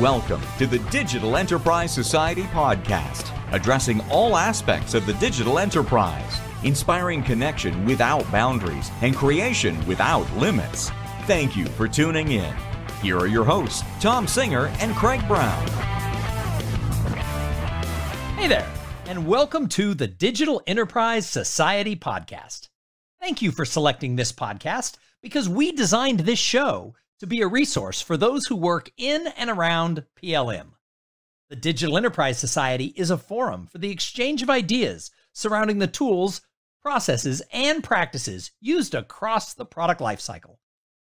Welcome to the Digital Enterprise Society podcast, addressing all aspects of the digital enterprise, inspiring connection without boundaries and creation without limits. Thank you for tuning in. Here are your hosts, Thom Singer and Craig Brown. Hey there, and welcome to the Digital Enterprise Society podcast. Thank you for selecting this podcast because we designed this show to be a resource for those who work in and around PLM. The Digital Enterprise Society is a forum for the exchange of ideas surrounding the tools, processes, and practices used across the product lifecycle.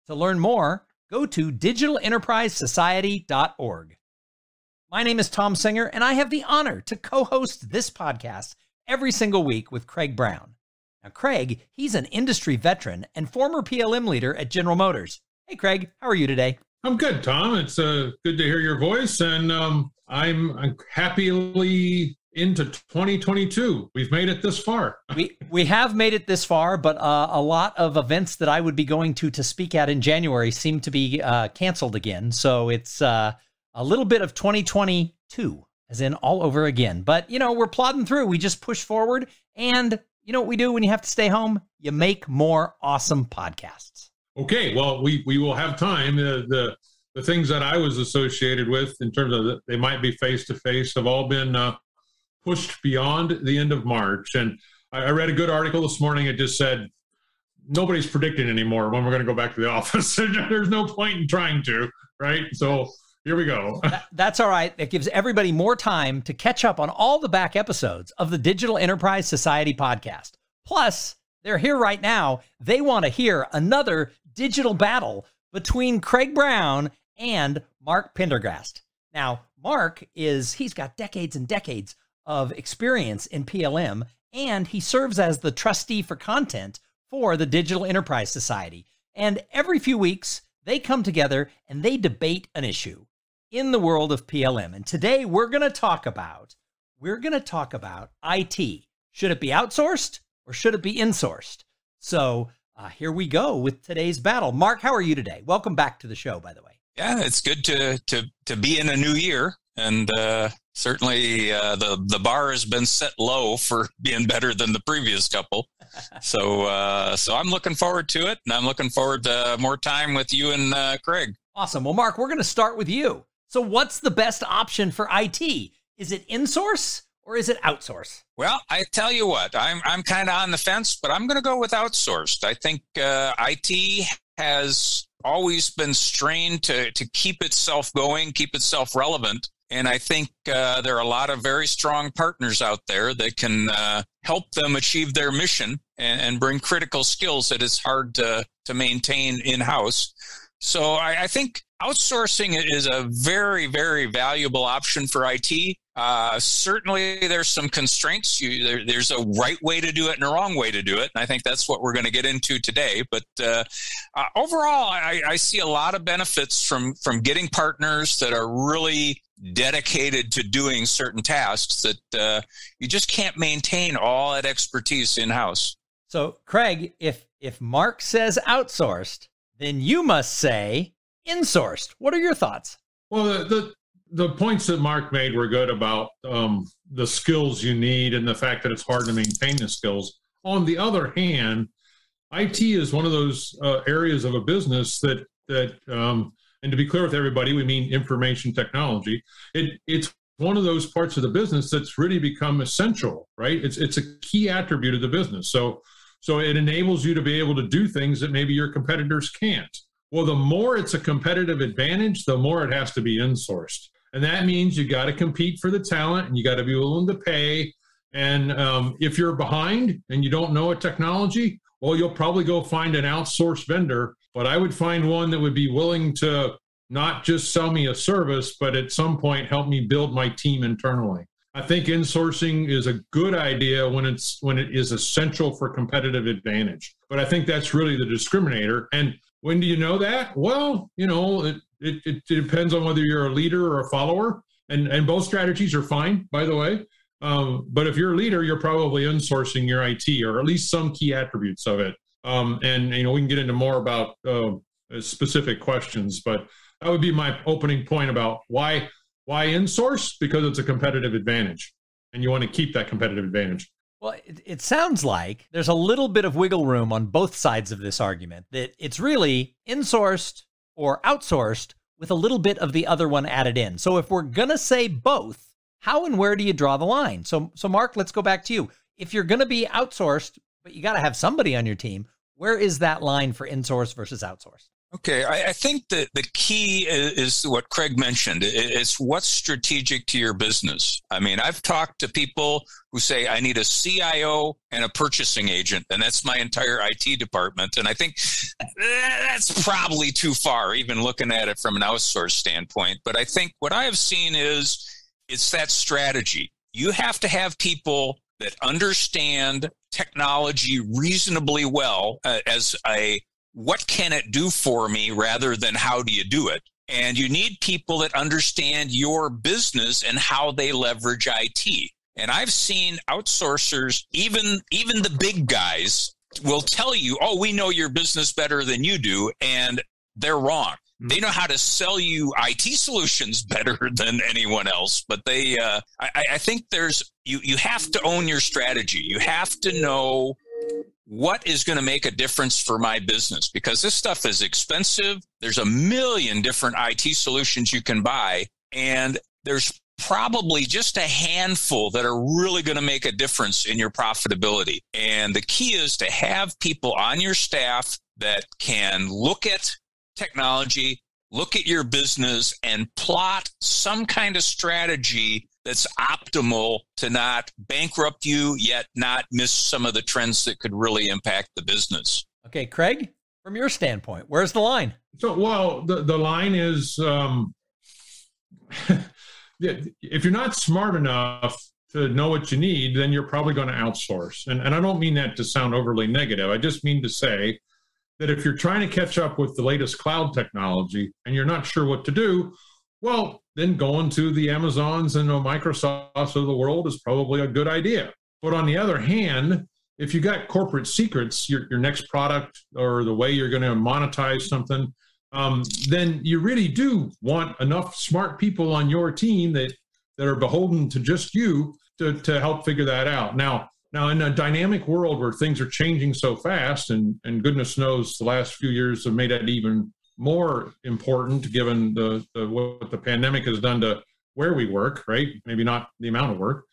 To learn more, go to digitalenterprisesociety.org. My name is Thom Singer, and I have the honor to co-host this podcast every single week with Craig Brown. Now, Craig, he's an industry veteran and former PLM leader at General Motors. Hey, Craig, how are you today? I'm good, Tom. It's good to hear your voice, and I'm happily into 2022. We've made it this far. We have made it this far, but a lot of events that I would be going to speak at in January seem to be canceled again. So it's a little bit of 2022, as in all over again. But, you know, we're plodding through. We just push forward, and you know what we do when you have to stay home? You make more awesome podcasts. Okay, well, we will have time. The things that I was associated with in terms of they might be face-to-face have all been pushed beyond the end of March. And I read a good article this morning. It just said, nobody's predicting anymore when we're going to go back to the office. There's no point in trying to, right? So here we go. That's all right. It gives everybody more time to catch up on all the back episodes of the Digital Enterprise Society podcast. Plus, they're here right now. They want to hear another digital battle between Craig Brown and Mark Pendergast. Now, he's got decades and decades of experience in PLM, and he serves as the trustee for content for the Digital Enterprise Society. And every few weeks, they come together and they debate an issue in the world of PLM. And today we're going to talk about IT. Should it be outsourced or should it be insourced? So here we go with today's battle. Mark, how are you today? Welcome back to the show, by the way. Yeah, it's good to be in a new year, and certainly the bar has been set low for being better than the previous couple. So I'm looking forward to it, and I'm looking forward to more time with you and Craig. Awesome. Well, Mark, we're going to start with you. So what's the best option for IT? Is it insource or is it outsource? Well, I tell you what, I'm kind of on the fence, but I'm going to go with outsourced. I think IT has always been strained to keep itself going, keep itself relevant. And I think there are a lot of very strong partners out there that can help them achieve their mission and bring critical skills that is hard to maintain in-house. So I think outsourcing is a very, very valuable option for IT. Certainly, there's some constraints. There's a right way to do it and a wrong way to do it. And I think that's what we're going to get into today. But overall, I see a lot of benefits from getting partners that are really dedicated to doing certain tasks that you just can't maintain all that expertise in-house. So, Craig, if Mark says outsourced, then you must say insourced. What are your thoughts? Well, the points that Mark made were good about the skills you need and the fact that it's hard to maintain the skills. On the other hand, IT is one of those areas of a business that and to be clear with everybody, we mean information technology. It's one of those parts of the business that's really become essential, right? It's a key attribute of the business. So it enables you to be able to do things that maybe your competitors can't. Well, the more it's a competitive advantage, the more it has to be insourced. And that means you got to compete for the talent and you got to be willing to pay. And if you're behind and you don't know a technology, well, you'll probably go find an outsourced vendor. But I would find one that would be willing to not just sell me a service, but at some point help me build my team internally. I think insourcing is a good idea when it is essential for competitive advantage. But I think that's really the discriminator. And when do you know that? Well, you know, it depends on whether you're a leader or a follower. And both strategies are fine, by the way. But if you're a leader, you're probably insourcing your IT or at least some key attributes of it. And, you know, we can get into more about specific questions, but That would be my opening point about why insource, because it's a competitive advantage, and you want to keep that competitive advantage. Well, it sounds like there's a little bit of wiggle room on both sides of this argument, that it's really insourced or outsourced with a little bit of the other one added in. So if we're going to say both, how and where do you draw the line? So Mark, let's go back to you. If you're going to be outsourced, but you got to have somebody on your team, where is that line for insourced versus outsourced? Okay, I think that the key is what Craig mentioned. It's what's strategic to your business. I mean, I've talked to people who say, I need a CIO and a purchasing agent, and that's my entire IT department. And I think that's probably too far, even looking at it from an outsourced standpoint. But I think what I have seen is it's that strategy. You have to have people that understand technology reasonably well as a what can it do for me rather than how do you do it? And you need people that understand your business and how they leverage IT. And I've seen outsourcers, even the big guys will tell you, oh, we know your business better than you do. And they're wrong. They know how to sell you IT solutions better than anyone else. But I think you have to own your strategy. You have to know what is going to make a difference for my business, because this stuff is expensive. There's a million different IT solutions you can buy, and there's probably just a handful that are really going to make a difference in your profitability. And the key is to have people on your staff that can look at technology, look at your business, and plot some kind of strategy that's optimal to not bankrupt you, yet not miss some of the trends that could really impact the business. Okay, Craig, from your standpoint, where's the line? So, well, the line is, if you're not smart enough to know what you need, then you're probably going to outsource. And I don't mean that to sound overly negative. I just mean to say that if you're trying to catch up with the latest cloud technology and you're not sure what to do, well, then going to the Amazons and the Microsofts of the world is probably a good idea. But on the other hand, if you got corporate secrets, your next product or the way you're going to monetize something, then you really do want enough smart people on your team that are beholden to just you to help figure that out. Now, in a dynamic world where things are changing so fast, and goodness knows the last few years have made it even more important given what the pandemic has done to where we work, right? Maybe not the amount of work.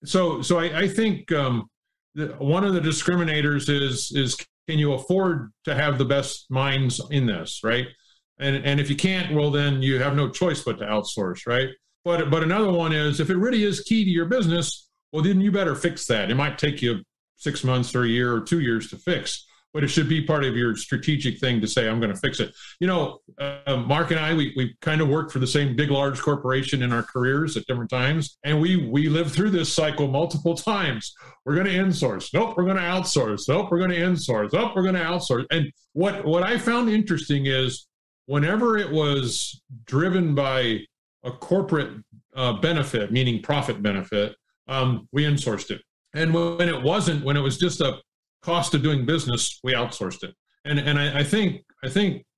So I think one of the discriminators is can you afford to have the best minds in this, right? And if you can't, well, then you have no choice but to outsource, right? But another one is if it really is key to your business, well, then you better fix that. It might take you 6 months or a year or 2 years to fix, but it should be part of your strategic thing to say, I'm going to fix it. You know, Mark and I, we kind of worked for the same big, large corporation in our careers at different times. And we lived through this cycle multiple times. We're going to insource. Nope, we're going to outsource. Nope, we're going to insource. Nope, we're going to outsource. And what I found interesting is whenever it was driven by a corporate benefit, meaning profit benefit, we insourced it. And when it wasn't, when it was just a cost of doing business, we outsourced it. And I think,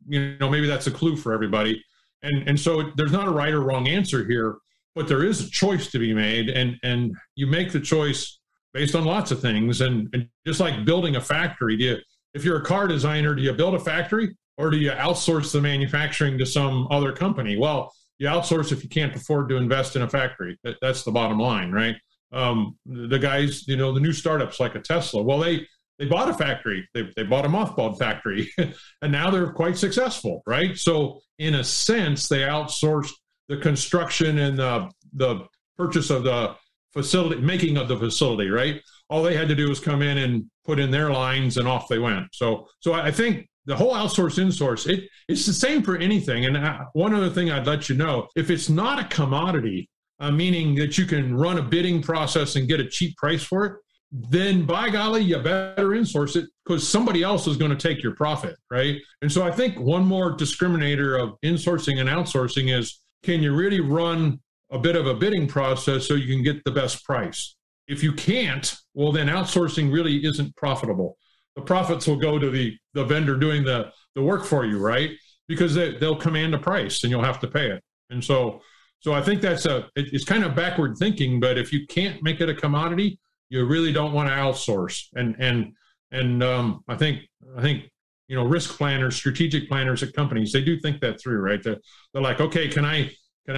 you know, maybe that's a clue for everybody. And so there's not a right or wrong answer here, but there is a choice to be made. And you make the choice based on lots of things. And just like building a factory, if you're a car designer, do you build a factory or do you outsource the manufacturing to some other company? Well, you outsource if you can't afford to invest in a factory. That's the bottom line, right? The guys, you know, the new startups like a Tesla, well, they bought a factory. They bought a mothballed factory, and now they're quite successful, right? So in a sense, they outsourced the construction and the purchase of the facility, making of the facility, right? All they had to do was come in and put in their lines, and off they went. So I think the whole outsource, insource, it's the same for anything. And one other thing I'd let you know, if it's not a commodity, meaning that you can run a bidding process and get a cheap price for it, then by golly, you better insource it because somebody else is going to take your profit, right? And so I think one more discriminator of insourcing and outsourcing is, can you really run a bit of a bidding process so you can get the best price? If you can't, well, then outsourcing really isn't profitable. The profits will go to the vendor doing the work for you, right? because they'll command a price and you'll have to pay it. And so I think it's kind of backward thinking, but if you can't make it a commodity, you really don't want to outsource. And I think risk planners, strategic planners at companies, they do think that through, right? They're like, okay, can I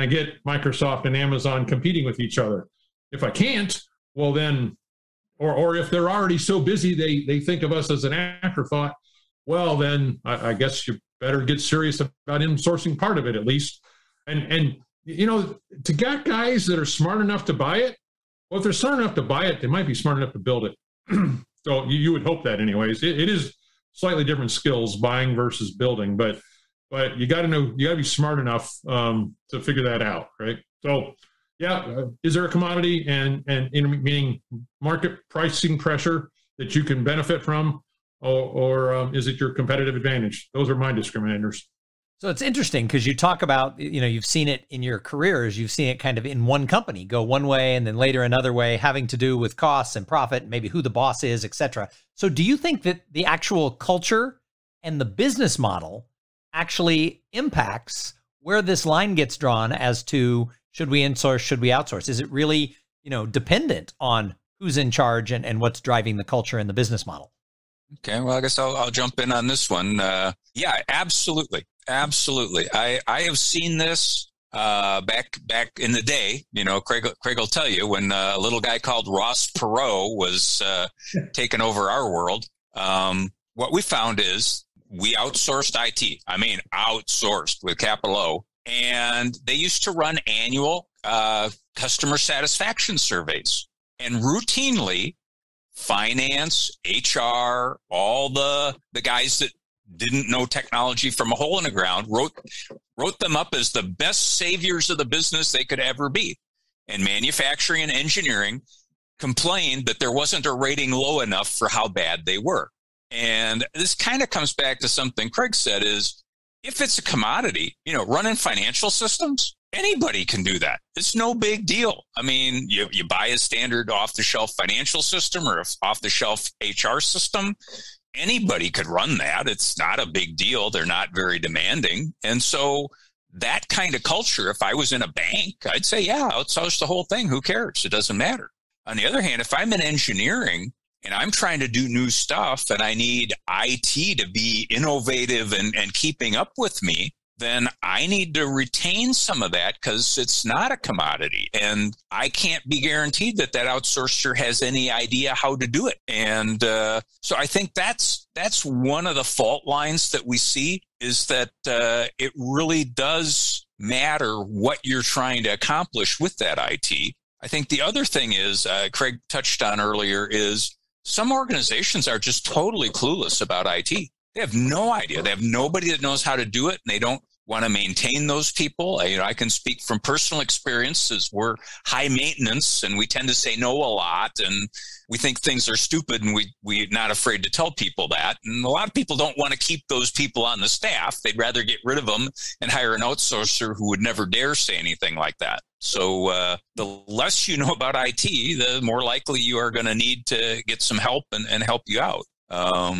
get Microsoft and Amazon competing with each other? If I can't, well then, or if they're already so busy, they think of us as an afterthought. Well, then I guess you better get serious about insourcing part of it at least. And to get guys that are smart enough to buy it, well, if they're smart enough to buy it, they might be smart enough to build it. So you would hope that anyways. It is slightly different skills, buying versus building, but you got to be smart enough to figure that out, right? So yeah, is there a commodity and meaning market pricing pressure that you can benefit from, or is it your competitive advantage? Those are my discriminators. So it's interesting because you talk about, you've seen it in your careers, you've seen it kind of in one company go one way and then later another way, having to do with costs and profit, maybe who the boss is, et cetera. So do you think that the actual culture and the business model actually impacts where this line gets drawn as to should we insource, should we outsource? Is it really, dependent on who's in charge and what's driving the culture and the business model? Okay, well, I guess I'll jump in on this one. Yeah, absolutely. Absolutely. I have seen this back in the day. Craig will tell you when a little guy called Ross Perot was taking over our world. What we found is we outsourced IT. I mean, outsourced with capital O. And they used to run annual customer satisfaction surveys. And routinely, finance, HR, all the guys that didn't know technology from a hole in the ground wrote them up as the best saviors of the business they could ever be. And manufacturing and engineering complained that there wasn't a rating low enough for how bad they were. And this kind of comes back to something Craig said is, if it's a commodity, running financial systems, anybody can do that. It's no big deal. I mean, you buy a standard off-the-shelf financial system or off-the-shelf HR system, anybody could run that. It's not a big deal. They're not very demanding. And so that kind of culture, if I was in a bank, I'd say, yeah, outsource the whole thing. Who cares? It doesn't matter. On the other hand, if I'm in engineering and I'm trying to do new stuff and I need IT to be innovative and keeping up with me, then I need to retain some of that because it's not a commodity. And I can't be guaranteed that outsourcer has any idea how to do it. And so I think that's one of the fault lines that we see is that it really does matter what you're trying to accomplish with that IT. I think the other thing is, Craig touched on earlier, is some organizations are just totally clueless about IT. They have no idea. They have nobody that knows how to do it, and they don't want to maintain those people. I can speak from personal experiences. We're high maintenance and we tend to say no a lot, and we think things are stupid, and we're not afraid to tell people that. And a lot of people don't want to keep those people on the staff. They'd rather get rid of them and hire an outsourcer who would never dare say anything like that. So the less you know about IT, the more likely you are going to need to get some help and help you out. At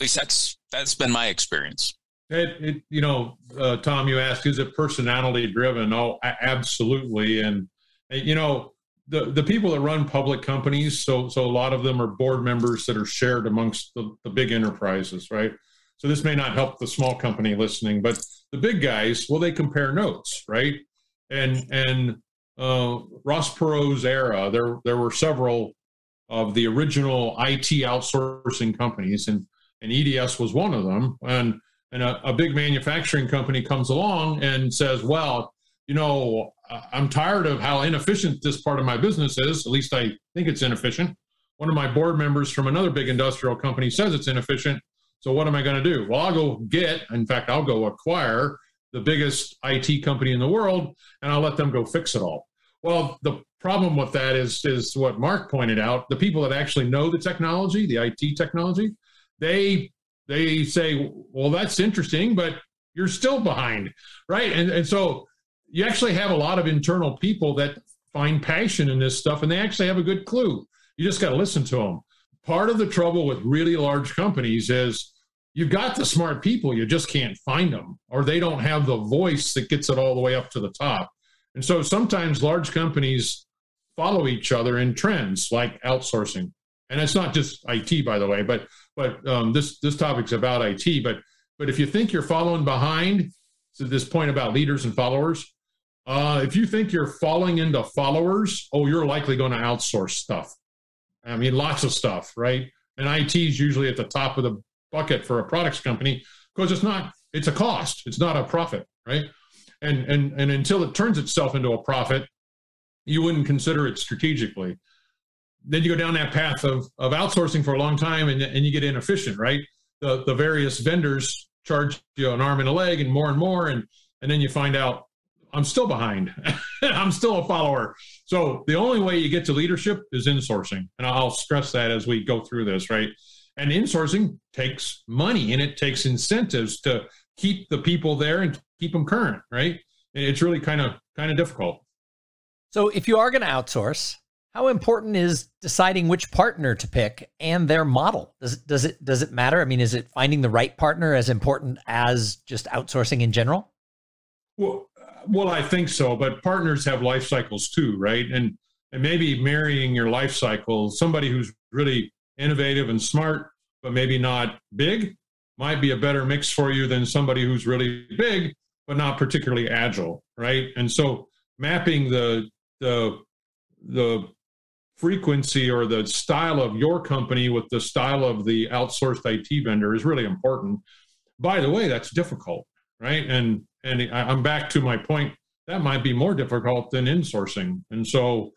least that's been my experience. Thom, you asked, is it personality driven? Oh, absolutely. And, the people that run public companies, so a lot of them are board members that are shared amongst the big enterprises, right? So this may not help the small company listening, but the big guys, well, they compare notes, right? And Ross Perot's era, there were several of the original IT outsourcing companies, and EDS was one of them. And a big manufacturing company comes along and says, well, I'm tired of how inefficient this part of my business is. At least I think it's inefficient. One of my board members from another big industrial company says it's inefficient. So what am I going to do? Well, I'll go acquire the biggest IT company in the world, and I'll let them go fix it all. Well, the problem with that is what Mark pointed out. The people that actually know the technology, the IT technology, they say, well, that's interesting, but you're still behind, right? And so you actually have a lot of internal people that find passion in this stuff, and they actually have a good clue. You just got to listen to them. Part of the trouble with really large companies is you've got the smart people, you just can't find them, or they don't have the voice that gets it all the way up to the top. And so sometimes large companies follow each other in trends like outsourcing. And it's not just IT, by the way, but this topic's about IT. But if you think you're following behind, to this point about leaders and followers, if you think you're falling into followers, you're likely going to outsource stuff. I mean, lots of stuff, right? And IT is usually at the top of the bucket for a products company because it's a cost. It's not a profit, right? And until it turns itself into a profit, you wouldn't consider it strategically. Then you go down that path of outsourcing for a long time and you get inefficient, right? The various vendors charge you an arm and a leg and more. And then you find out, I'm still behind. I'm still a follower. So the only way you get to leadership is insourcing. And I'll stress that as we go through this, right? And insourcing takes money and it takes incentives to keep the people there and keep them current, right? It's really kind of difficult. So if you are going to outsource, how important is deciding which partner to pick and their model? Does it matter? I mean, is it finding the right partner as important as just outsourcing in general? Well, I think so, but partners have life cycles too, right? And maybe marrying your life cycle, somebody who's really innovative and smart, but maybe not big, might be a better mix for you than somebody who's really big, but not particularly agile, right? And so mapping the frequency or the style of your company with the style of the outsourced IT vendor is really important. By the way, that's difficult, right? And I'm back to my point, that might be more difficult than insourcing. And so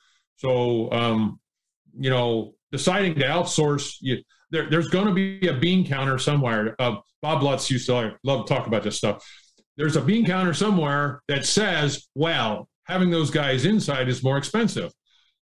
deciding to outsource, there's going to be a bean counter somewhere. Bob Lutz used to love to talk about this stuff. There's a bean counter somewhere that says, well, having those guys inside is more expensive.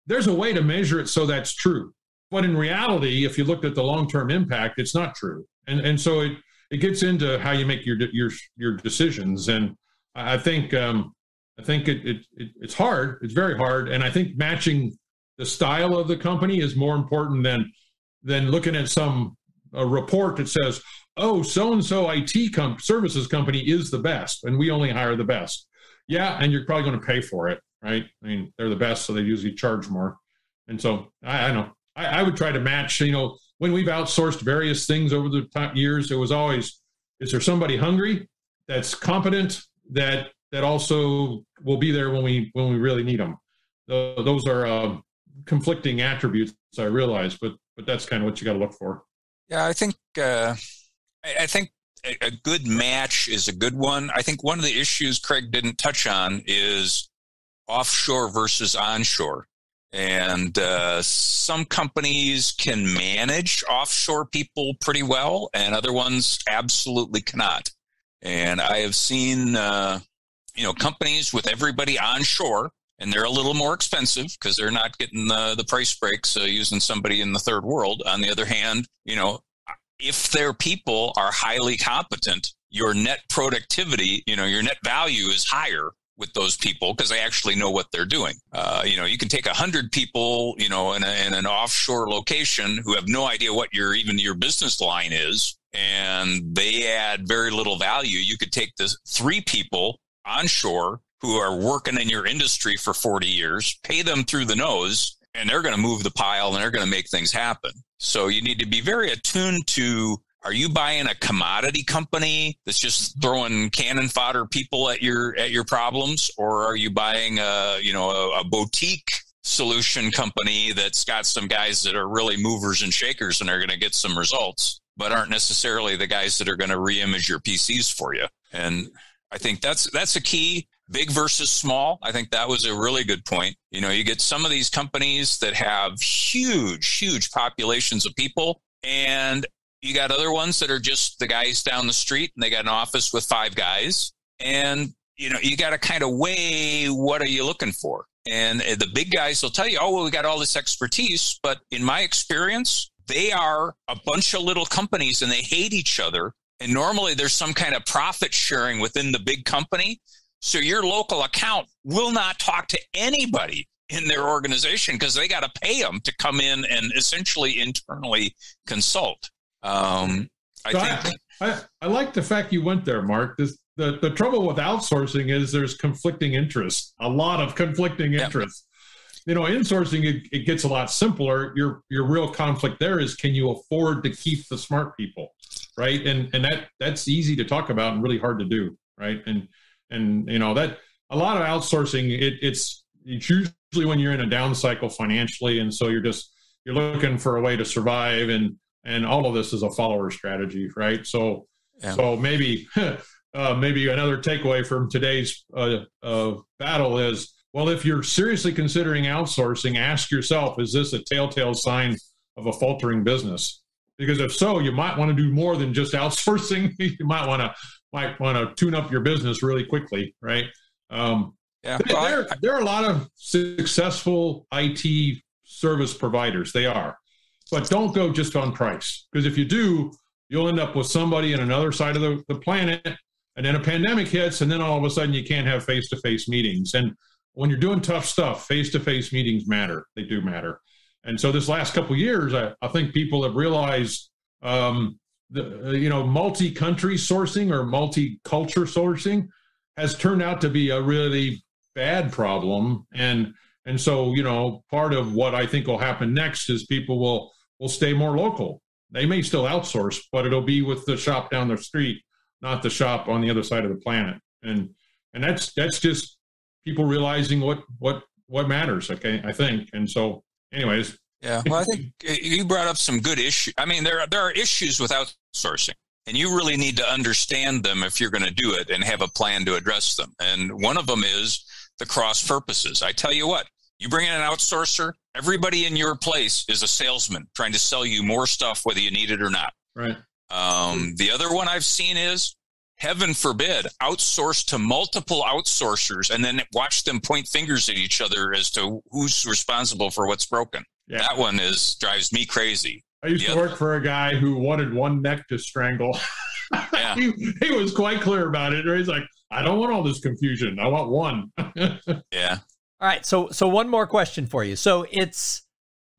There's a way to measure it so that's true. But in reality, if you looked at the long-term impact, it's not true. And so it gets into how you make your decisions. And I think it's hard. It's very hard. And I think matching the style of the company is more important than looking at a report that says, so-and-so IT services company is the best, and we only hire the best. Yeah, and you're probably going to pay for it, right? I mean, they're the best, so they usually charge more. And so I know. I would try to match, when we've outsourced various things over the years, it was always, is there somebody hungry that's competent that also will be there when we really need them? Those are conflicting attributes, I realize, but that's kind of what you got to look for. Yeah, I think a good match is a good one. I think one of the issues Craig didn't touch on is offshore versus onshore. And some companies can manage offshore people pretty well, and other ones absolutely cannot. And I have seen, companies with everybody onshore, and they're a little more expensive because they're not getting the price breaks using somebody in the third world. On the other hand, if their people are highly competent, your net productivity, your net value is higher with those people because they actually know what they're doing. You can take 100 people, in an offshore location who have no idea what your business line is, and they add very little value. You could take the 3 people onshore who are working in your industry for 40 years, pay them through the nose, and they're going to move the pile and they're going to make things happen. So you need to be very attuned to, are you buying a commodity company that's just throwing cannon fodder people at your problems? Or are you buying a boutique solution company that's got some guys that are really movers and shakers and are going to get some results, but aren't necessarily the guys that are going to reimage your PCs for you? And I think that's a key. Big versus small. I think that was a really good point. You get some of these companies that have huge populations of people, and you got other ones that are just the guys down the street and they got an office with 5 guys. And, you got to kind of weigh, what are you looking for? And the big guys will tell you, we got all this expertise. But in my experience, they are a bunch of little companies and they hate each other. And normally there's some kind of profit sharing within the big company. So your local account will not talk to anybody in their organization because they got to pay them to come in and essentially internally consult. I I like the fact you went there, Mark. The trouble with outsourcing is there's conflicting interests, a lot of conflicting interests. Insourcing, it gets a lot simpler. Your real conflict there is, can you afford to keep the smart people, right? And that's easy to talk about and really hard to do, right? And that a lot of outsourcing, it's usually when you're in a down cycle financially, and so you're looking for a way to survive, and all of this is a follower strategy, right? So maybe another takeaway from today's battle is, well, if you're seriously considering outsourcing, ask yourself, is this a telltale sign of a faltering business? Because if so, you might want to do more than just outsourcing. You might want to tune up your business really quickly, right? There are a lot of successful IT service providers. They are. But don't go just on price. Because if you do, you'll end up with somebody in another side of the planet, and then a pandemic hits, and then all of a sudden you can't have face-to-face meetings. And when you're doing tough stuff, face-to-face meetings matter. They do matter. And so this last couple of years, I think people have realized, multi-country sourcing or multi-culture sourcing has turned out to be a really bad problem. And so, part of what I think will happen next is people will stay more local. They may still outsource, but it'll be with the shop down the street, not the shop on the other side of the planet. And that's just people realizing what matters. Okay, I think. And so, anyways. Yeah. Well, I think you brought up some good issues. I mean, there are issues with outsourcing, and you really need to understand them if you're going to do it and have a plan to address them. And one of them is the cross purposes. I tell you what, you bring in an outsourcer, everybody in your place is a salesman trying to sell you more stuff, whether you need it or not. Right. The other one I've seen is, heaven forbid, outsource to multiple outsourcers and then watch them point fingers at each other as to who's responsible for what's broken. Yeah. That one drives me crazy. I used to work for a guy who wanted one neck to strangle. Yeah. he was quite clear about it. He's like, I don't want all this confusion. I want one. Yeah. All right. So one more question for you. So it's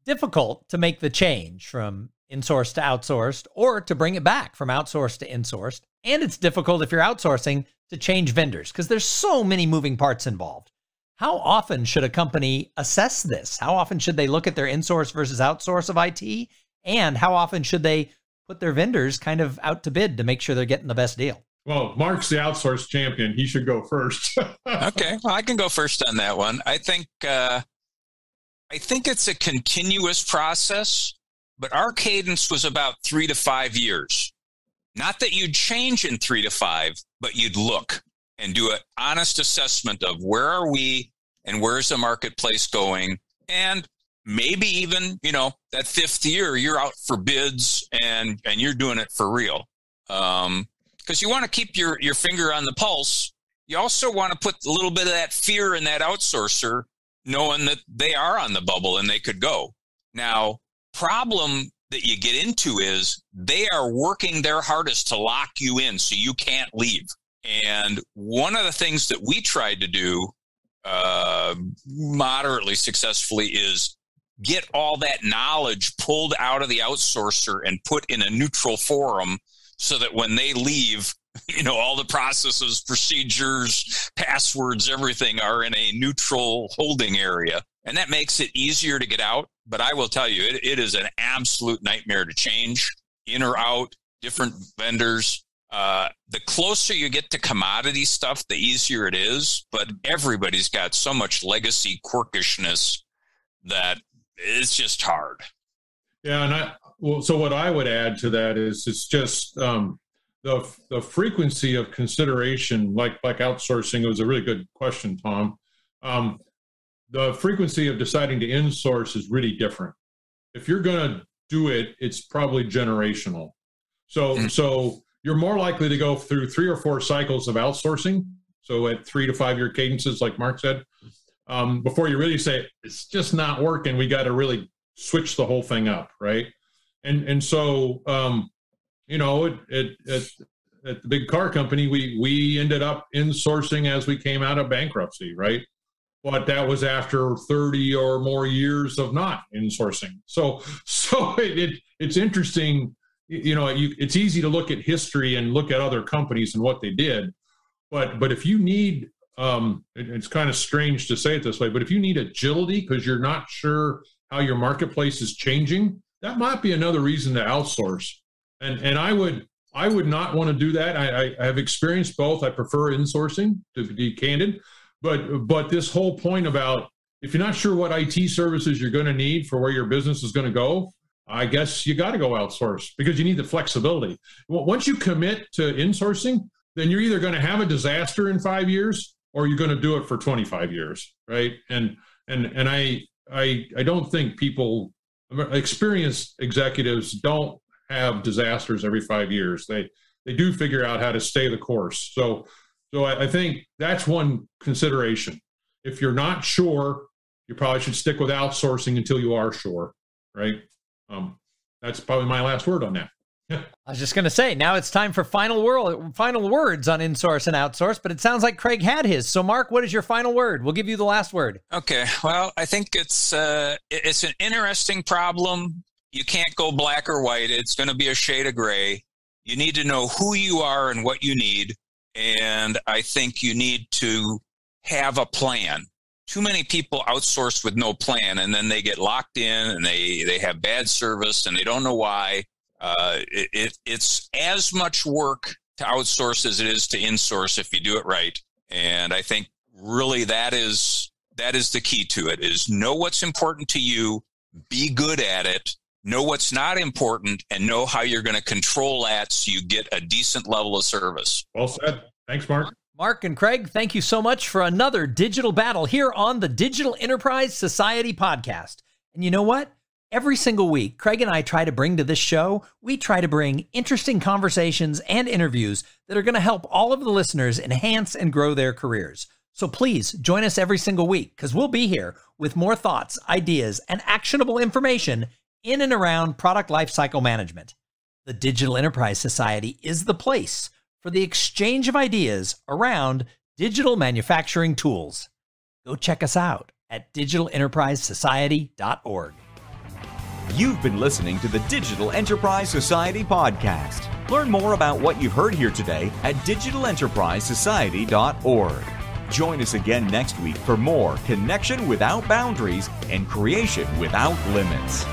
difficult to make the change from insourced to outsourced, or to bring it back from outsourced to insourced. And it's difficult if you're outsourcing to change vendors, because there's so many moving parts involved. How often should a company assess this? How often should they look at their insource versus outsource of IT? And how often should they put their vendors kind of out to bid to make sure they're getting the best deal? Well, Mark's the outsource champion. He should go first. Okay. Well, I can go first on that one. I think it's a continuous process, but our cadence was about 3 to 5 years. Not that you'd change in 3 to 5, but you'd look and do an honest assessment of where are we and where's the marketplace going. And maybe even, that 5th year, you're out for bids and you're doing it for real. Because you want to keep your finger on the pulse. You also want to put a little bit of that fear in that outsourcer, knowing that they are on the bubble and they could go. Now, problem that you get into is they are working their hardest to lock you in so you can't leave. And one of the things that we tried to do moderately successfully is get all that knowledge pulled out of the outsourcer and put in a neutral forum so that when they leave, all the processes, procedures, passwords, everything are in a neutral holding area. And that makes it easier to get out. But I will tell you, it is an absolute nightmare to change in or out, different vendors. The closer you get to commodity stuff, the easier it is. But everybody's got so much legacy quirkishness that it's just hard. Yeah. So what I would add to that is it's just the frequency of consideration, like outsourcing. It was a really good question, Tom. The frequency of deciding to insource is really different. If you're going to do it, it's probably generational. So you're more likely to go through 3 or 4 cycles of outsourcing. So at 3 to 5 year cadences, like Mark said, before you really say, it's just not working, we got to really switch the whole thing up, right? And so, at the big car company, we ended up insourcing as we came out of bankruptcy, right? But that was after 30 or more years of not insourcing. So it's interesting, it's easy to look at history and look at other companies and what they did. But if you need, it's kind of strange to say it this way, but if you need agility because you're not sure how your marketplace is changing, that might be another reason to outsource. And I would not want to do that. I have experienced both. I prefer insourcing, to be candid. But this whole point about if you're not sure what IT services you're going to need for where your business is going to go, I guess you got to go outsource because you need the flexibility. Once you commit to insourcing, then you're either going to have a disaster in 5 years or you're going to do it for 25 years, right? And I don't think experienced executives don't have disasters every 5 years. They do figure out how to stay the course. So I think that's one consideration. If you're not sure, you probably should stick with outsourcing until you are sure, right? That's probably my last word on that. I was just going to say, now it's time for final words on insource and outsource, but it sounds like Craig had his. So Mark, what is your final word? We'll give you the last word. Okay. Well, I think it's an interesting problem. You can't go black or white. It's going to be a shade of gray. You need to know who you are and what you need. And I think you need to have a plan. Too many people outsource with no plan, and then they get locked in and they have bad service and they don't know why. It's as much work to outsource as it is to insource if you do it right. And I think really that is the key to it, is know what's important to you, be good at it, know what's not important, and know how you're going to control that so you get a decent level of service. Well said. Thanks, Mark. Mark and Craig, thank you so much for another digital battle here on the Digital Enterprise Society podcast. And you know what? Every single week, Craig and I try to bring to this show, we try to bring interesting conversations and interviews that are going to help all of the listeners enhance and grow their careers. So please join us every single week because we'll be here with more thoughts, ideas, and actionable information in and around product lifecycle management. The Digital Enterprise Society is the place for the exchange of ideas around digital manufacturing tools. Go check us out at digitalenterprisesociety.org. You've been listening to the Digital Enterprise Society podcast. Learn more about what you've heard here today at digitalenterprisesociety.org. Join us again next week for more connection without boundaries and creation without limits.